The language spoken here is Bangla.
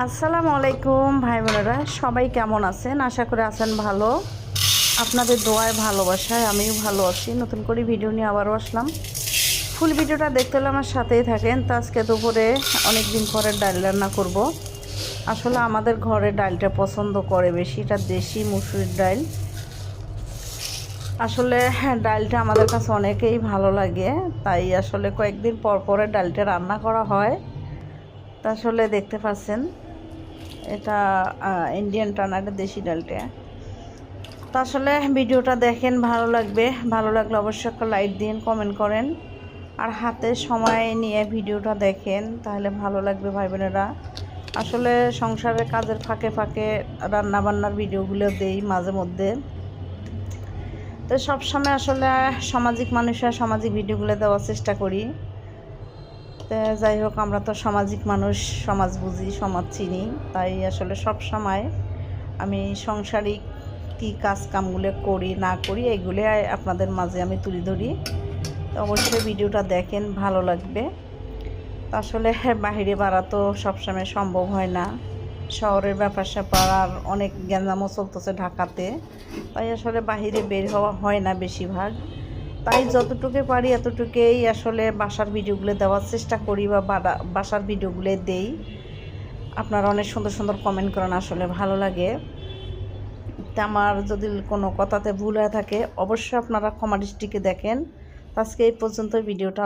আসসালামু আলাইকুম ভাই বোনেরা, সবাই কেমন আছেন? আশা করে আছেন ভালো। আপনাদের দোয়ায় ভালোবাসায় আমিও ভালো আছি। নতুন করে ভিডিও নিয়ে আবারও আসলাম। ফুল ভিডিওটা দেখতে হলে আমার সাথেই থাকেন। তো আজকে দুপুরে অনেক দিন পরে ডাল রান্না করব। আসলে আমাদের ঘরে ডালটা পছন্দ করে বেশি, এটা দেশি মুসুরির ডাল। আসলে ডালটা আমাদের কাছে অনেকেই ভালো লাগে, তাই আসলে কয়েকদিন পর পরে ডালটা রান্না করা হয়। তা আসলে দেখতে পাচ্ছেন এটা ইন্ডিয়ান টানা, এটা দেশি ডালটা। তো আসলে ভিডিওটা দেখেন, ভালো লাগবে। ভালো লাগলে অবশ্যই একটা লাইক দিন, কমেন্ট করেন, আর হাতে সময় নিয়ে ভিডিওটা দেখেন, তাহলে ভালো লাগবে ভাই বোনেরা। আসলে সংসারের কাজের ফাঁকে ফাঁকে রান্নাবান্নার ভিডিওগুলো দেই মাঝে মধ্যে। তো সবসময় আসলে সামাজিক মানুষের সামাজিক ভিডিওগুলো দেওয়ার চেষ্টা করি। তো যাই হোক, আমরা তো সামাজিক মানুষ, সমাজ বুঝি, সমাজ চিনি, তাই আসলে সব সময় আমি সাংসারিক কী কাজ কামগুলো করি না করি এগুলো আপনাদের মাঝে আমি তুলে ধরি। তো অবশ্যই ভিডিওটা দেখেন, ভালো লাগবে। তো আসলে বাহিরে বাড়া তো সবসময় সম্ভব হয় না, শহরের ব্যাপার স্যাপার আর অনেক গ্যাঞ্জামও চলতেছে ঢাকাতে, তাই আসলে বাহিরে বের হওয়া হয় না বেশিরভাগ। তাই যতটুকু পারি এতটুকুই আসলে বাসার ভিডিওগুলো দেওয়ার চেষ্টা করি, বা বাসার ভিডিওগুলো দেই। আপনারা অনেক সুন্দর সুন্দর কমেন্ট করেন, আসলে ভালো লাগে। তা আমার যদি কোনো কথাতে ভুল হয়ে থাকে অবশ্যই আপনারা ক্ষমা দৃষ্টিতে দেখেন। আজকে এই পর্যন্ত ভিডিওটা।